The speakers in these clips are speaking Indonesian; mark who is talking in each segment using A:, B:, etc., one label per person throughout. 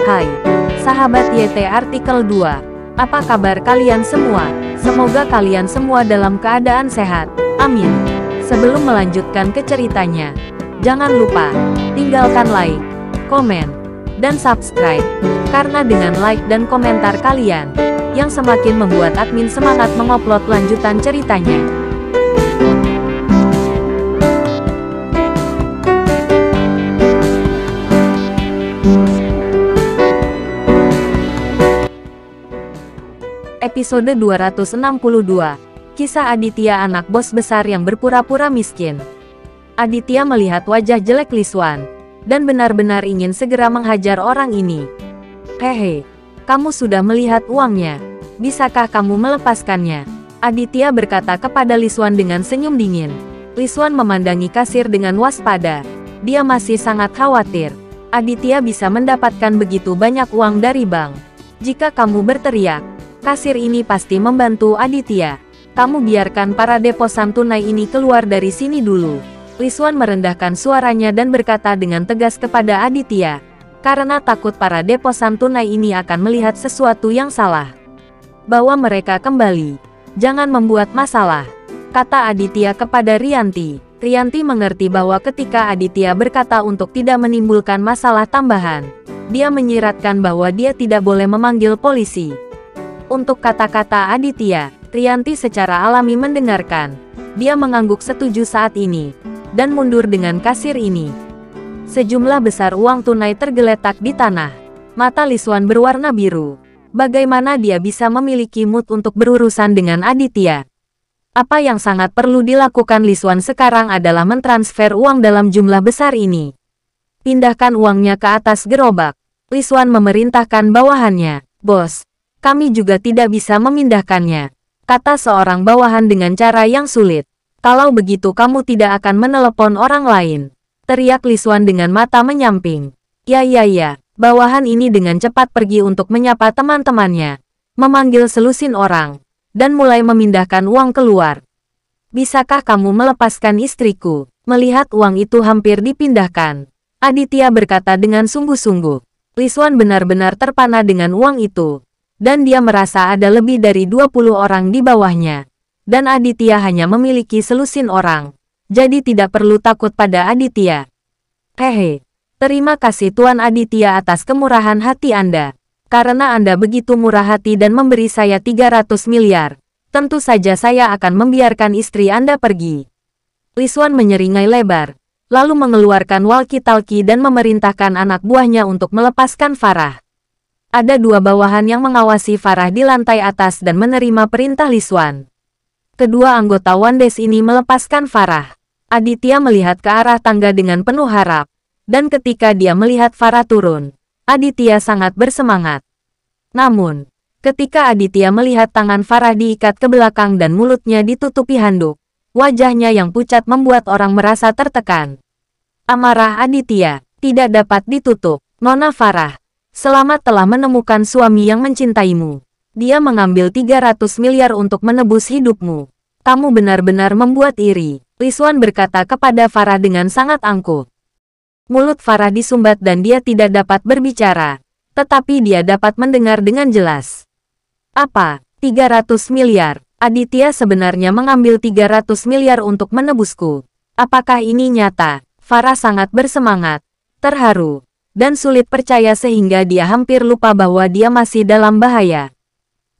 A: Hai, sahabat YT Artikel 2. Apa kabar kalian semua? Semoga kalian semua dalam keadaan sehat. Amin. Sebelum melanjutkan ke ceritanya, jangan lupa tinggalkan like, komen, dan subscribe. Karena dengan like dan komentar kalian, yang semakin membuat admin semangat mengupload lanjutan ceritanya. Episode 262. Kisah Aditya, anak bos besar yang berpura-pura miskin. Aditya melihat wajah jelek Liswan, dan benar-benar ingin segera menghajar orang ini. Hehe, kamu sudah melihat uangnya. Bisakah kamu melepaskannya? Aditya berkata kepada Liswan dengan senyum dingin. Liswan memandangi kasir dengan waspada. Dia masih sangat khawatir. Aditya bisa mendapatkan begitu banyak uang dari bank. Jika kamu berteriak, kasir ini pasti membantu Aditya. Kamu biarkan para deposan tunai ini keluar dari sini dulu. Liswan merendahkan suaranya dan berkata dengan tegas kepada Aditya. Karena takut para deposan tunai ini akan melihat sesuatu yang salah. Bawa mereka kembali. Jangan membuat masalah, kata Aditya kepada Rianti. Rianti mengerti bahwa ketika Aditya berkata untuk tidak menimbulkan masalah tambahan, dia menyiratkan bahwa dia tidak boleh memanggil polisi. Untuk kata-kata Aditya, Rianti secara alami mendengarkan. Dia mengangguk setuju saat ini, dan mundur dengan kasir ini. Sejumlah besar uang tunai tergeletak di tanah. Mata Liswan berwarna biru. Bagaimana dia bisa memiliki mood untuk berurusan dengan Aditya? Apa yang sangat perlu dilakukan Liswan sekarang adalah mentransfer uang dalam jumlah besar ini. Pindahkan uangnya ke atas gerobak. Liswan memerintahkan bawahannya. Bos, kami juga tidak bisa memindahkannya, kata seorang bawahan dengan cara yang sulit. Kalau begitu kamu tidak akan menelepon orang lain, teriak Liswan dengan mata menyamping. Ya. Bawahan ini dengan cepat pergi untuk menyapa teman-temannya, memanggil selusin orang, dan mulai memindahkan uang keluar. Bisakah kamu melepaskan istriku? Melihat uang itu hampir dipindahkan, Aditya berkata dengan sungguh-sungguh. Liswan benar-benar terpana dengan uang itu. Dan dia merasa ada lebih dari 20 orang di bawahnya. Dan Aditya hanya memiliki selusin orang. Jadi tidak perlu takut pada Aditya. Hehe, terima kasih Tuan Aditya atas kemurahan hati Anda. Karena Anda begitu murah hati dan memberi saya 300 miliar. Tentu saja saya akan membiarkan istri Anda pergi. Liswan menyeringai lebar. Lalu mengeluarkan walkie-talkie dan memerintahkan anak buahnya untuk melepaskan Farah. Ada dua bawahan yang mengawasi Farah di lantai atas dan menerima perintah Liswan. Kedua anggota Wandes ini melepaskan Farah. Aditya melihat ke arah tangga dengan penuh harap. Dan ketika dia melihat Farah turun, Aditya sangat bersemangat. Namun, ketika Aditya melihat tangan Farah diikat ke belakang dan mulutnya ditutupi handuk, wajahnya yang pucat membuat orang merasa tertekan. Amarah Aditya tidak dapat ditutup. Nona Farah, selamat telah menemukan suami yang mencintaimu. Dia mengambil 300 miliar untuk menebus hidupmu. Kamu benar-benar membuat iri, Liswan berkata kepada Farah dengan sangat angkuh. Mulut Farah disumbat dan dia tidak dapat berbicara, tetapi dia dapat mendengar dengan jelas. Apa? 300 miliar? Aditya sebenarnya mengambil 300 miliar untuk menebusku. Apakah ini nyata? Farah sangat bersemangat, terharu, dan sulit percaya sehingga dia hampir lupa bahwa dia masih dalam bahaya.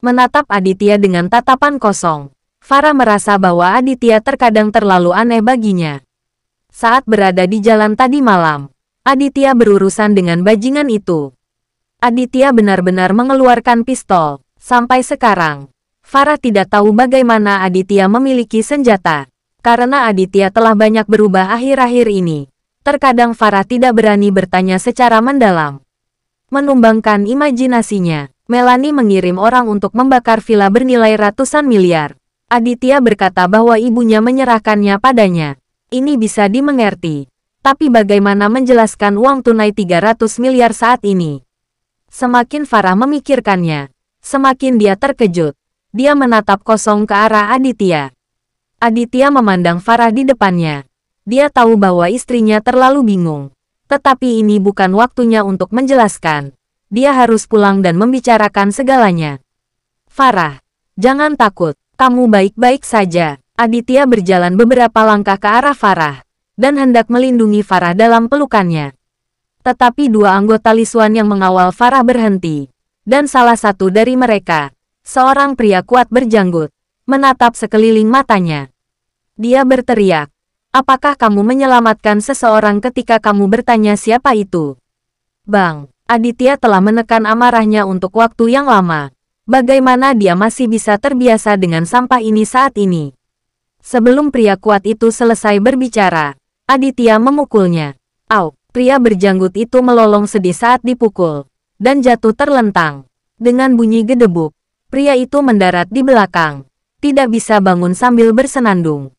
A: Menatap Aditya dengan tatapan kosong, Farah merasa bahwa Aditya terkadang terlalu aneh baginya. Saat berada di jalan tadi malam, Aditya berurusan dengan bajingan itu. Aditya benar-benar mengeluarkan pistol. Sampai sekarang, Farah tidak tahu bagaimana Aditya memiliki senjata. Karena Aditya telah banyak berubah akhir-akhir ini. Terkadang Farah tidak berani bertanya secara mendalam. Menumbangkan imajinasinya, Melanie mengirim orang untuk membakar villa bernilai ratusan miliar. Aditya berkata bahwa ibunya menyerahkannya padanya. Ini bisa dimengerti. Tapi bagaimana menjelaskan uang tunai 300 miliar saat ini? Semakin Farah memikirkannya, semakin dia terkejut. Dia menatap kosong ke arah Aditya. Aditya memandang Farah di depannya. Dia tahu bahwa istrinya terlalu bingung. Tetapi ini bukan waktunya untuk menjelaskan. Dia harus pulang dan membicarakan segalanya. Farah, jangan takut. Kamu baik-baik saja. Aditya berjalan beberapa langkah ke arah Farah dan hendak melindungi Farah dalam pelukannya. Tetapi dua anggota Lisuan yang mengawal Farah berhenti. Dan salah satu dari mereka, seorang pria kuat berjanggut, menatap sekeliling matanya. Dia berteriak, "Apakah kamu menyelamatkan seseorang ketika kamu bertanya siapa itu?" Bang! Aditya telah menekan amarahnya untuk waktu yang lama. Bagaimana dia masih bisa terbiasa dengan sampah ini saat ini? Sebelum pria kuat itu selesai berbicara, Aditya memukulnya. Au! Pria berjanggut itu melolong sedih saat dipukul, dan jatuh terlentang. Dengan bunyi gedebuk, pria itu mendarat di belakang. Tidak bisa bangun sambil bersenandung.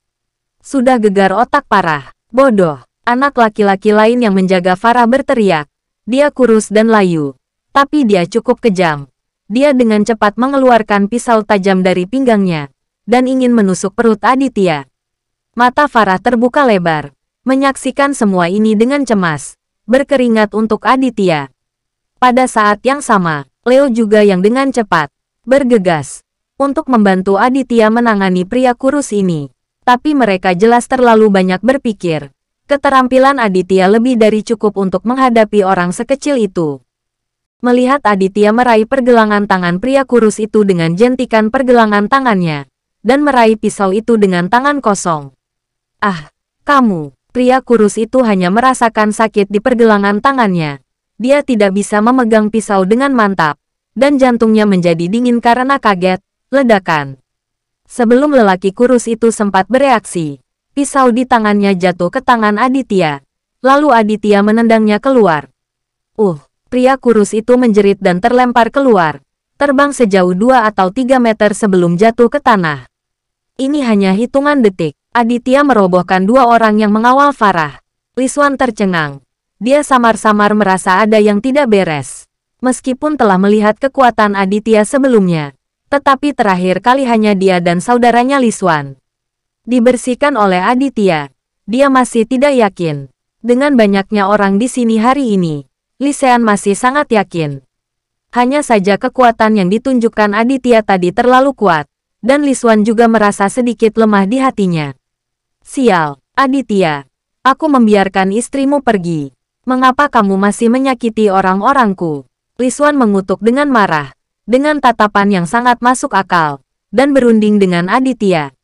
A: Sudah gegar otak parah. Bodoh! Anak laki-laki lain yang menjaga Farah berteriak. Dia kurus dan layu, tapi dia cukup kejam. Dia dengan cepat mengeluarkan pisau tajam dari pinggangnya, dan ingin menusuk perut Aditya. Mata Farah terbuka lebar, menyaksikan semua ini dengan cemas, berkeringat untuk Aditya. Pada saat yang sama, Leo juga yang dengan cepat, bergegas, untuk membantu Aditya menangani pria kurus ini. Tapi mereka jelas terlalu banyak berpikir. Keterampilan Aditya lebih dari cukup untuk menghadapi orang sekecil itu. Melihat Aditya meraih pergelangan tangan pria kurus itu dengan jentikan pergelangan tangannya, dan meraih pisau itu dengan tangan kosong. Ah, kamu! Pria kurus itu hanya merasakan sakit di pergelangan tangannya. Dia tidak bisa memegang pisau dengan mantap, dan jantungnya menjadi dingin karena kaget, ledakan. Sebelum lelaki kurus itu sempat bereaksi, pisau di tangannya jatuh ke tangan Aditya. Lalu Aditya menendangnya keluar. Pria kurus itu menjerit dan terlempar keluar. Terbang sejauh 2 atau 3 meter sebelum jatuh ke tanah. Ini hanya hitungan detik. Aditya merobohkan dua orang yang mengawal Farah. Lisuan tercengang. Dia samar-samar merasa ada yang tidak beres. Meskipun telah melihat kekuatan Aditya sebelumnya. Tetapi terakhir kali hanya dia dan saudaranya Lisuan dibersihkan oleh Aditya. Dia masih tidak yakin. Dengan banyaknya orang di sini hari ini, Lisean masih sangat yakin. Hanya saja kekuatan yang ditunjukkan Aditya tadi terlalu kuat, dan Lisuan juga merasa sedikit lemah di hatinya. Sial, Aditya. Aku membiarkan istrimu pergi. Mengapa kamu masih menyakiti orang-orangku? Lisuan mengutuk dengan marah, dengan tatapan yang sangat masuk akal, dan berunding dengan Aditya.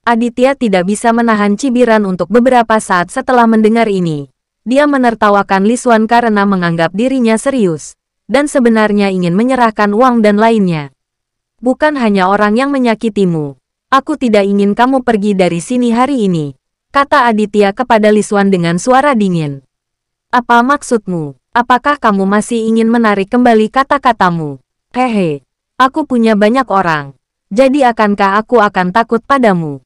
A: Aditya tidak bisa menahan cibiran untuk beberapa saat setelah mendengar ini. Dia menertawakan Lisuan karena menganggap dirinya serius, dan sebenarnya ingin menyerahkan uang dan lainnya. Bukan hanya orang yang menyakitimu. Aku tidak ingin kamu pergi dari sini hari ini, kata Aditya kepada Lisuan dengan suara dingin. Apa maksudmu? Apakah kamu masih ingin menarik kembali kata-katamu? Hehe, aku punya banyak orang. Jadi akankah aku akan takut padamu?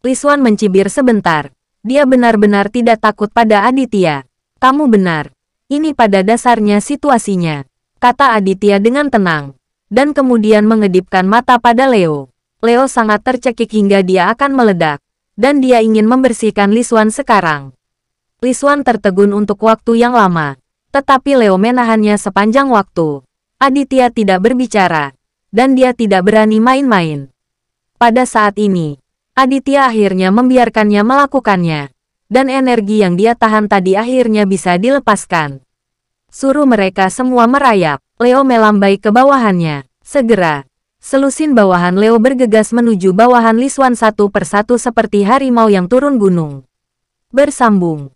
A: Lisuan mencibir sebentar. Dia benar-benar tidak takut pada Aditya. Kamu benar. Ini pada dasarnya situasinya, kata Aditya dengan tenang. Dan kemudian mengedipkan mata pada Leo. Leo sangat tercekik hingga dia akan meledak. Dan dia ingin membersihkan Lisuan sekarang. Lisuan tertegun untuk waktu yang lama. Tetapi Leo menahannya sepanjang waktu. Aditya tidak berbicara. Dan dia tidak berani main-main. Pada saat ini, Aditya akhirnya membiarkannya melakukannya. Dan energi yang dia tahan tadi akhirnya bisa dilepaskan. Suruh mereka semua merayap. Leo melambai ke bawahannya. Segera, selusin bawahan Leo bergegas menuju bawahan Lisuan satu persatu seperti harimau yang turun gunung. Bersambung.